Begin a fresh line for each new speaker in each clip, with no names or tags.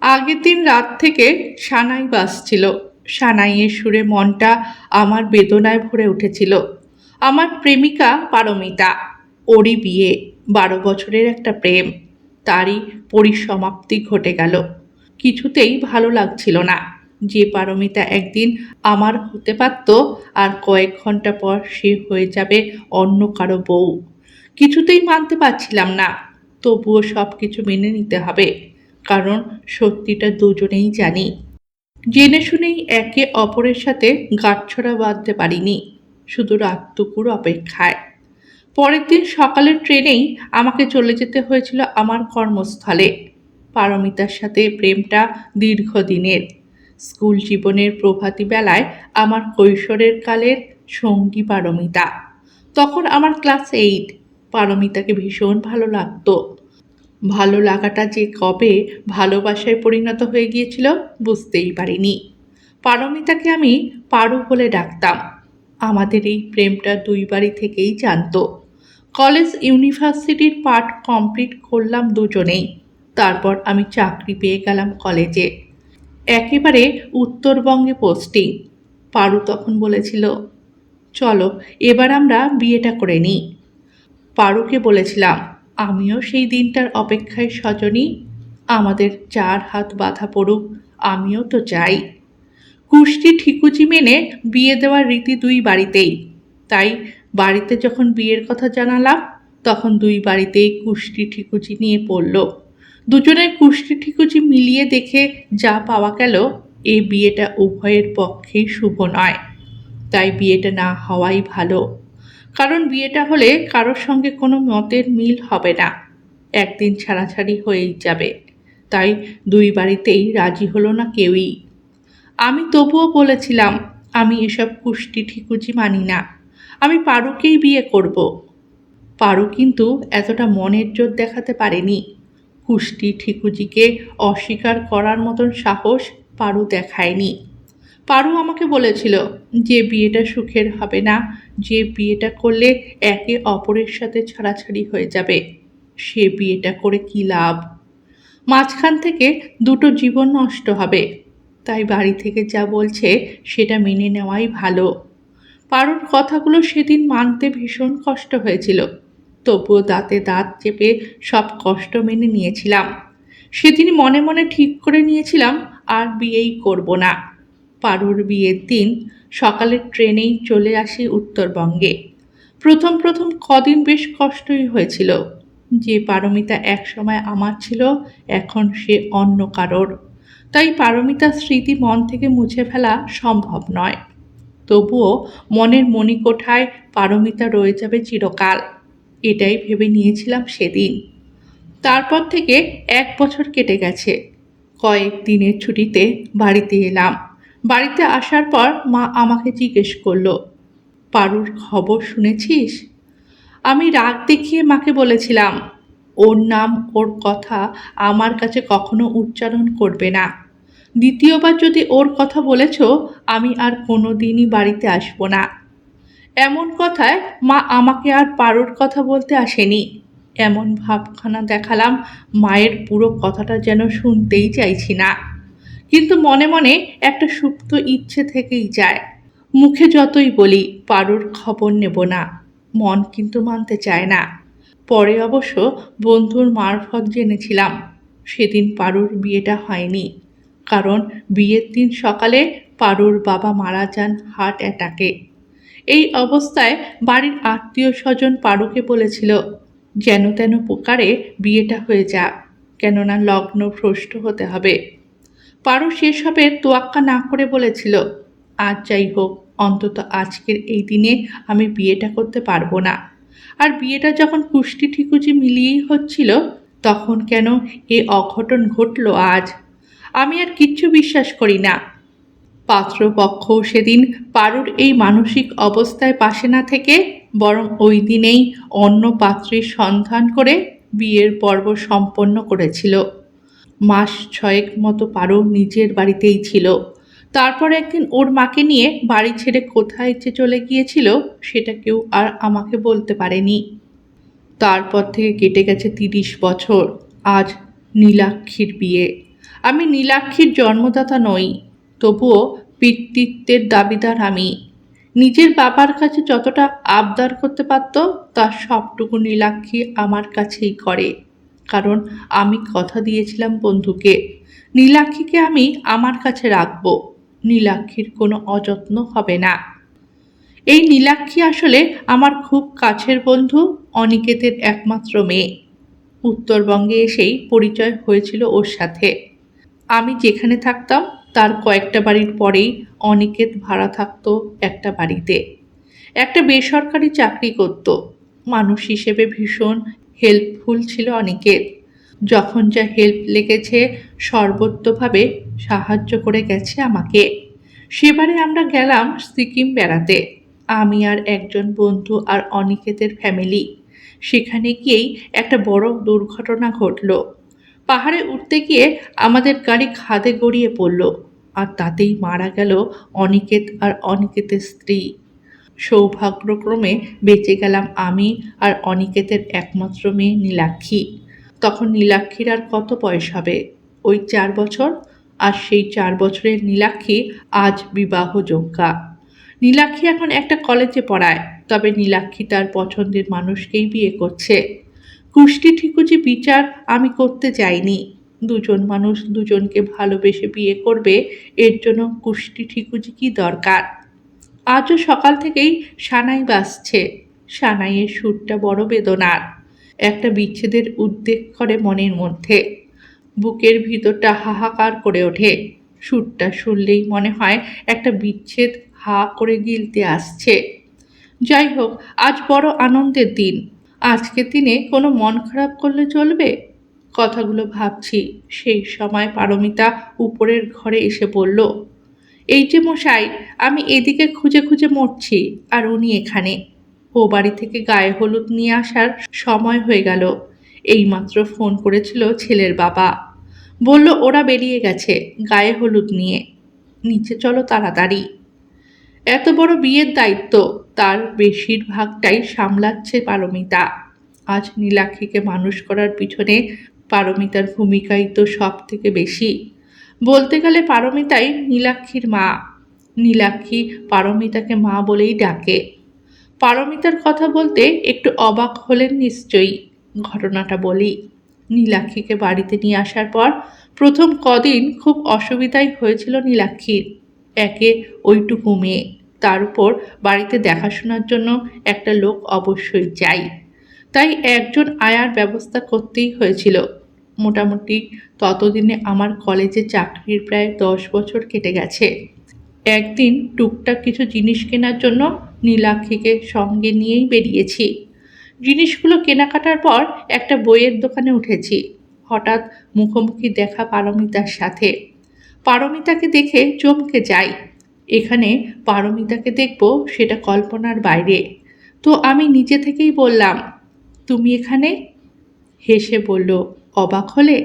আগের দিন রাত থেকে সানাই বাজছিল। সানাইয়ের সুরে মনটা আমার বেদনায় ভরে উঠেছিল। আমার প্রেমিকা পারমিতা, ওরই বিয়ে, 12 বছরের একটা প্রেম, তারই পরিসমাপ্তি ঘটে গেল। কিছুতেই ভালো লাগছিল না। যে পারমিতা একদিন আমার হতে পারত, আর কয়েক ঘন্টা পর সে হয়ে যাবে অন্য কারো বউ। কিছুতেই মানতে পারছিলাম না। তবুও সব কিছু মেনে নিতে হবে, কারণ সত্যিটা দুজনেই জানি। জেনে শুনেই একে অপরের সাথে গাঁটছড়া বাঁধতে পারিনি, শুধু রাতটুকুর অপেক্ষায়। পরের দিন সকালের ট্রেনেই আমাকে চলে যেতে হয়েছিল আমার কর্মস্থলে। পারমিতার সাথে প্রেমটা দীর্ঘদিনের। স্কুল জীবনের প্রভাতী বেলায় আমার কৈশোরের কালের সঙ্গী পারমিতা। তখন আমার ক্লাস 8। পারমিতাকে ভীষণ ভালো লাগতো। ভালো লাগাটা যে কবে ভালোবাসায় পরিণত হয়ে গিয়েছিল বুঝতেই পারিনি। পারমিতাকে আমি পারু বলে ডাকতাম। আমাদের এই প্রেমটা দুই বাড়ি থেকেই জানতো। কলেজ ইউনিভার্সিটির পাঠ কমপ্লিট করলাম দুজনেই। তারপর আমি চাকরি পেয়ে গেলাম কলেজে, একেবারে উত্তরবঙ্গে পোস্টিং। পারু তখন বলেছিল, চলো এবার আমরা বিয়েটা করে নিই। পারুকে বলেছিলাম, আমিও সেই দিনটার অপেক্ষায় সজনী। আমাদের 4 হাত বাঁধা পড়ুক, আমিও তো চাই। কুষ্টি ঠিকুজি মেনে বিয়ে দেওয়ার রীতি দুই বাড়িতেই। তাই বাড়িতে যখন বিয়ের কথা জানালাম, তখন দুই বাড়িতেই কুষ্টি ঠিকুজি নিয়ে পড়ল। দুজনের কুষ্টি ঠিকুজি মিলিয়ে দেখে যা পাওয়া গেল, এই বিয়েটা উভয়ের পক্ষেই শুভ নয়। তাই বিয়েটা না হওয়াই ভালো। কারণ বিয়েটা হলে কারোর সঙ্গে কোনো মতের মিল হবে না, একদিন ছাড়াছাড়ি হয়েই যাবে। তাই দুই বাড়িতেই রাজি হলো না কেউই। আমি তবুও বলেছিলাম, আমি এসব কুষ্টি ঠিকুজি মানি না, আমি পারুকেই বিয়ে করব। পারু কিন্তু এতটা মনের জোর দেখাতে পারেনি। কুষ্টি ঠিকুজিকে অস্বীকার করার মতন সাহস পারু দেখায়নি। পারু আমাকে বলেছিল, যে বিয়েটা সুখের হবে না, যে বিয়েটা করলে একে অপরের সাথে ছাড়াছাড়ি হয়ে যাবে, সে বিয়েটা করে কী লাভ? মাঝখান থেকে দুটো জীবন নষ্ট হবে। তাই বাড়ি থেকে যা বলছে সেটা মেনে নেওয়াই ভালো। পারুর কথাগুলো সেদিন মানতে ভীষণ কষ্ট হয়েছিল, তবুও দাঁতে দাঁত চেপে সব কষ্ট মেনে নিয়েছিলাম। সেদিন মনে মনে ঠিক করে নিয়েছিলাম আর বিয়েই করব না। পারুর বিয়ের দিন সকালের ট্রেনেই চলে আসি উত্তরবঙ্গে। প্রথম প্রথম কদিন বেশ কষ্টই হয়েছিল। যে পারমিতা একসময় আমার ছিল, এখন সে অন্য কারোর। তাই পারমিতার স্মৃতি মন থেকে মুছে ফেলা সম্ভব নয়। তবুও মনের মণিকোঠায় পারমিতা রয়ে যাবে চিরকাল, এটাই ভেবে নিয়েছিলাম সেদিন। তারপর থেকে 1 বছর কেটে গেছে। কয়েক দিনের ছুটিতে বাড়িতে এলাম। বাড়িতে আসার পর মা আমাকে জিজ্ঞেস করলো, পারুর খবর শুনেছিস? আমি রাগ দেখিয়ে মাকে বলেছিলাম, ওর নাম ওর কথা আমার কাছে কখনো উচ্চারণ করবে না। দ্বিতীয়বার যদি ওর কথা বলেছ, আমি আর কোনো দিনই বাড়িতে আসবো না। এমন কথায় মা আমাকে আর পারুর কথা বলতে আসেনি। এমন ভাবখানা দেখালাম, মায়ের পুরো কথাটা যেন শুনতেই চাইছি না। কিন্তু মনে মনে একটা সুপ্ত ইচ্ছে থেকেই যায়। মুখে যতই বলি পারুর খবর নেব না, মন কিন্তু মানতে চায় না। পরে অবশ্য বন্ধুর মারফত জেনেছিলাম, সেদিন পারুর বিয়েটা হয়নি। কারণ বিয়ের দিন সকালে পারুর বাবা মারা যান হার্ট অ্যাটাকে। এই অবস্থায় বাড়ির আত্মীয় স্বজন পারুকে বলেছিল, যেন তেন প্রকারে বিয়েটা হয়ে যাক, কেননা লগ্ন ভ্রষ্ট হতে হবে। পারু সেসবের তোয়াক্কা না করে বলেছিল, আজ যাই হোক, অন্তত আজকের এই দিনে আমি বিয়েটা করতে পারবো না। আর বিয়েটা যখন কুষ্টি ঠিকুজি মিলিয়েই হচ্ছিল, তখন কেন এ অঘটন ঘটলো আজ? আমি আর কিচ্ছু বিশ্বাস করি না। পাত্রপক্ষ সেদিন পারুর এই মানসিক অবস্থায় পাশে না থেকে বরং ওই দিনেই অন্য পাত্রীর সন্ধান করে বিয়ের পর্ব সম্পন্ন করেছিল। মাস 6 মতো পারু নিজের বাড়িতেই ছিল। তারপর একদিন ওর মাকে নিয়ে বাড়ি ছেড়ে কোথায় যে চলে গিয়েছিল, সেটা কেউ আর আমাকে বলতে পারেনি। তারপর থেকে কেটে গেছে 30 বছর। আজ নীলাক্ষীর বিয়ে। আমি নীলাক্ষীর জন্মদাতা নই, তবুও পিতৃত্বের দাবিদার আমি। নিজের বাবার কাছে যতটা আবদার করতে পারত, তার সবটুকু নীলাক্ষী আমার কাছেই করে। কারণ আমি কথা দিয়েছিলাম বন্ধুকে, নীলাক্ষীকে আমি আমার কাছে রাখবো। নীলাক্ষীর কোনো অযত্ন হবে না। এই নীলাক্ষী আসলে আমার খুব কাছের বন্ধু অনিকেতের একমাত্র মেয়ে। উত্তরবঙ্গে এসেই পরিচয় হয়েছিল ওর সাথে। আমি যেখানে থাকতাম তার কয়েকটা বাড়ির পরেই অনিকেত ভাড়া থাকতো একটা বাড়িতে। একটা বেসরকারি চাকরি করত। মানুষ হিসেবে ভীষণ হেল্পফুল ছিল অনিকেত। যখন যা হেল্প লেগেছে সর্বত্রভাবে সাহায্য করে গেছে আমাকে। সেবারে আমরা গেলাম সিকিম বেড়াতে, আমি আর একজন বন্ধু আর অনিকেতের ফ্যামিলি। সেখানে গিয়েই একটা বড় দুর্ঘটনা ঘটল। পাহাড়ে উঠতে গিয়ে আমাদের গাড়ি খাদে গড়িয়ে পড়ল, আর তাতেই মারা গেল অনিকেত আর অনিকেতের স্ত্রী। সৌভাগ্যক্রমে বেঁচে গেলাম আমি আর অনিকেতের একমাত্র মেয়ে নীলাক্ষী। তখন নীলাক্ষীর আর কত বয়স হবে? ওই 4 বছর। আর সেই 4 বছরের নীলাক্ষী আজ বিবাহযোগ্যা। নীলাক্ষী এখন একটা কলেজে পড়ায়, তবে নীলাক্ষী তার পছন্দের মানুষকেই বিয়ে করছে। কুষ্টি ঠিকুজি বিচার আমি করতে যাইনি। দুজন মানুষ দুজনকে ভালোবেসে বিয়ে করবে, এর জন্য কুষ্টি ঠিকুজি কি দরকার? আজও সকাল থেকেই সানাই বাজছে। সানাইয়ের সুরটা বড় বেদনার। একটা বিচ্ছেদের উদ্বেগ করে মনের মধ্যে। বুকের ভিতরটা হাহাকার করে ওঠে। সুরটা শুনলেই মনে হয় একটা বিচ্ছেদ হা করে গিলতে আসছে। যাই হোক, আজ বড় আনন্দের দিন। আজকের দিনে কোনো মন খারাপ করলে চলবে? কথাগুলো ভাবছি, সেই সময় পারমিতা উপরের ঘরে এসে বলল, এই যে মশাই, আমি এদিকে খুঁজে খুঁজে মরছি, আর উনি এখানে। ও বাড়ি থেকে গায়ে হলুদ নিয়ে আসার সময় হয়ে গেল। এইমাত্র ফোন করেছিল ছেলের বাবা, বলল ওরা বেরিয়ে গেছে গায়ে হলুদ নিয়ে। নিচে চলো তাড়াতাড়ি। এত বড় বিয়ের দায়িত্ব তার বেশিরভাগটাই সামলাচ্ছে পারমিতা। আজ নীলাক্ষীকে মানুষ করার পিছনে পারমিতার ভূমিকাই তো সব থেকে বেশি। বলতে গেলে পারমিতাই নীলাক্ষীর মা। নীলাক্ষী পারমিতাকে মা বলেই ডাকে। পারমিতার কথা বলতে একটু অবাক হলেন নিশ্চয়ই। ঘটনাটা বলি। নীলাক্ষীকে বাড়িতে নিয়ে আসার পর প্রথম কদিন খুব অসুবিধাই হয়েছিল নীলাক্ষীর। একে ওইটুকু মেয়ে, তার উপর বাড়িতে দেখাশোনার জন্য একটা লোক অবশ্যই চাই। তাই একজন আয়ার ব্যবস্থা করতেই হয়েছিল। মোটামুটি ততদিনে আমার কলেজে চাকরির প্রায় 10 বছর কেটে গেছে। একদিন টুকটাক কিছু জিনিস কেনার জন্য নীলাক্ষীকে সঙ্গে নিয়েই বেরিয়েছি। জিনিসগুলো কেনাকাটার পর একটা বইয়ের দোকানে উঠেছি। হঠাৎ মুখোমুখি দেখা পারমিতার সাথে। পারমিতাকে দেখে চমকে যাই। এখানে পারমিতাকে দেখব সেটা কল্পনার বাইরে। তো আমি নিজে থেকেই বললাম, তুমি এখানে? হেসে বলল, অবাক হলে?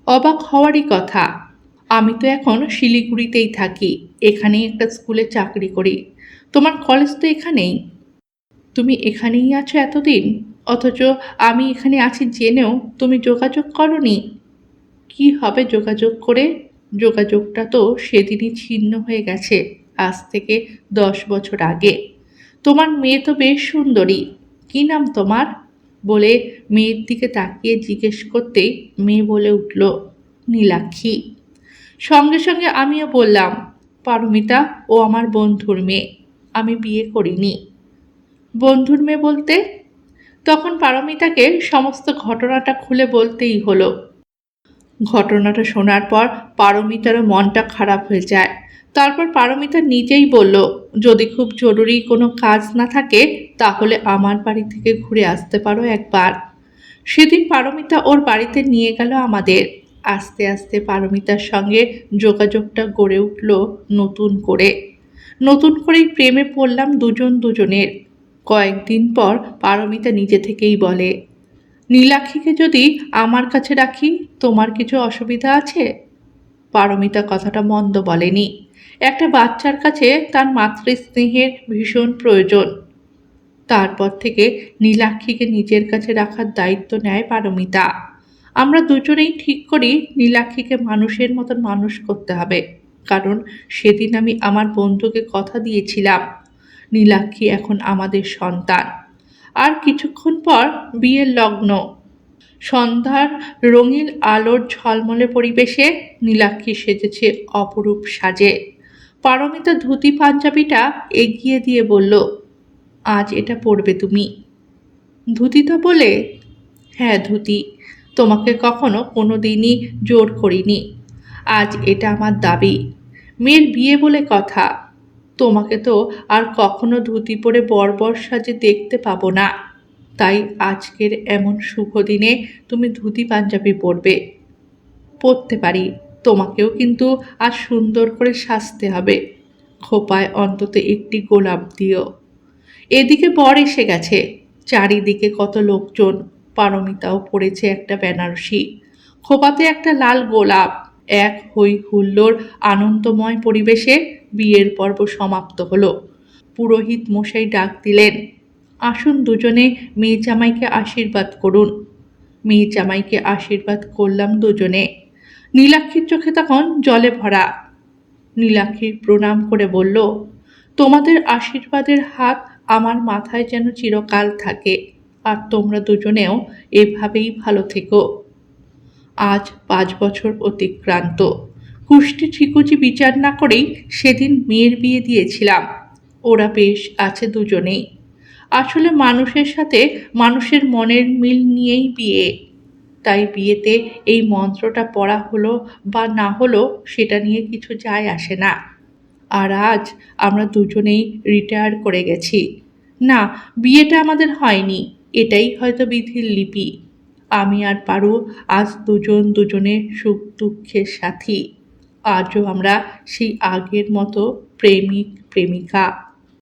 অবাক হওয়ারই কথা। আমি তো এখন শিলিগুড়িতেই থাকি, এখানেই একটা স্কুলে চাকরি করি। তোমার কলেজ তো এখানেই। তুমি এখানেই আছো এতদিন, অথচ আমি এখানে আছি জেনেও তুমি যোগাযোগ করনি। কি হবে যোগাযোগ করে? যোগাযোগটা তো সেদিনই ছিন্ন হয়ে গেছে, আজ থেকে 10 বছর আগে। তোমার মেয়ে তো বেশ সুন্দরী। কি নাম তোমার? বলে মেয়ের দিকে তাকিয়ে জিজ্ঞেস করতেই মেয়ে বলে উঠল, নীলাক্ষী। সঙ্গে সঙ্গে আমিও বললাম, পারমিতা ও আমার বন্ধুর মেয়ে, আমি বিয়ে করিনি। বন্ধুর মেয়ে বলতে? তখন পারমিতাকে সমস্ত ঘটনাটা খুলে বলতেই হলো। ঘটনাটা শোনার পর পারমিতারও মনটা খারাপ হয়ে যায়। তারপর পারমিতা নিজেই বলল, যদি খুব জরুরি কোনো কাজ না থাকে তাহলে আমার বাড়ি থেকে ঘুরে আসতে পারো একবার। সেদিন পারমিতা ওর বাড়িতে নিয়ে গেল আমাদের। আস্তে আস্তে পারমিতার সঙ্গে যোগাযোগটা গড়ে উঠল নতুন করে। নতুন করেই প্রেমে পড়লাম দুজন দুজনের। কয়েকদিন পর পারমিতা নিজে থেকেই বলে, নীলাক্ষীকে যদি আমার কাছে রাখি তোমার কিছু অসুবিধা আছে? পারমিতা কথাটা মন্দ বলেনি। একটা বাচ্চার কাছে তার মাতৃস্নেহের ভীষণ প্রয়োজন। তারপর থেকে নীলাক্ষীকে নিজের কাছে রাখার দায়িত্ব নেয় পারমিতা। আমরা দুজনেই ঠিক করি নীলাক্ষীকে মানুষের মতন মানুষ করতে হবে, কারণ সেদিন আমি আমার বন্ধুকে কথা দিয়েছিলাম নীলাক্ষী এখন আমাদের সন্তান। আর কিছুক্ষণ পর বিয়ের লগ্ন। সন্ধ্যার রঙিন আলোর ঝলমলে পরিবেশে নীলাক্ষী সেজেছে অপরূপ সাজে। পারমিতা ধুতি পাঞ্জাবিটা এগিয়ে দিয়ে বলল, আজ এটা পরবে তুমি। ধুতিটা বলে, হ্যাঁ ধুতি, তোমাকে কখনো কোনো দিনই জোর করিনি, আজ এটা আমার দাবি। মেয়ের বিয়ে বলে কথা, তোমাকে তো আর কখনো ধুতি পরে বর্বর সাজে দেখতে পাবো না, তাই আজকের এমন শুভ দিনে তুমি ধুতি পাঞ্জাবি পরবে। পরতে পারি, তোমাকেও কিন্তু আজ সুন্দর করে সাজতে হবে, খোপায় অন্তত একটি গোলাপ দিও। এদিকে বর এসে গেছে, চারিদিকে কত লোকজন। পারমিতাও পড়েছে একটা বেনারসি, খোপাতে একটা লাল গোলাপ। এক হই হুল্লোড় আনন্দময় পরিবেশে বিয়ের পর্ব সমাপ্ত হলো। পুরোহিত মশাই ডাক দিলেন, আসুন দুজনে মেয়ে জামাইকে আশীর্বাদ করুন। মেয়ে জামাইকে আশীর্বাদ করলাম দুজনে। নীলাক্ষীর চোখে তখন জলে ভরা। নীলাক্ষী প্রণাম করে বলল, তোমাদের আশীর্বাদের হাত আমার মাথায় যেন চিরকাল থাকে, আর তোমরা দুজনেও এভাবেই ভালো থেকো। আজ 5 বছর অতিক্রান্ত। কুষ্টি ঠিকুজি বিচার না করেই সেদিন মেয়ের বিয়ে দিয়েছিলাম। ওরা বেশ আছে দুজনেই। আসলে মানুষের সাথে মানুষের মনের মিল নিয়েই বিয়ে, তাই বিয়েতে এই মন্ত্রটা পড়া হলো বা না হলো সেটা নিয়ে কিছু যায় আসে না। আর আজ আমরা দুজনেই রিটায়ার করে গেছি। না, বিয়েটা আমাদের হয়নি, এটাই হয়তো বিধির লিপি। আমি আর পারু আজ দুজন দুজনের সুখ দুঃখের সাথী। আজও আমরা সেই আগের মতো প্রেমিক প্রেমিকা।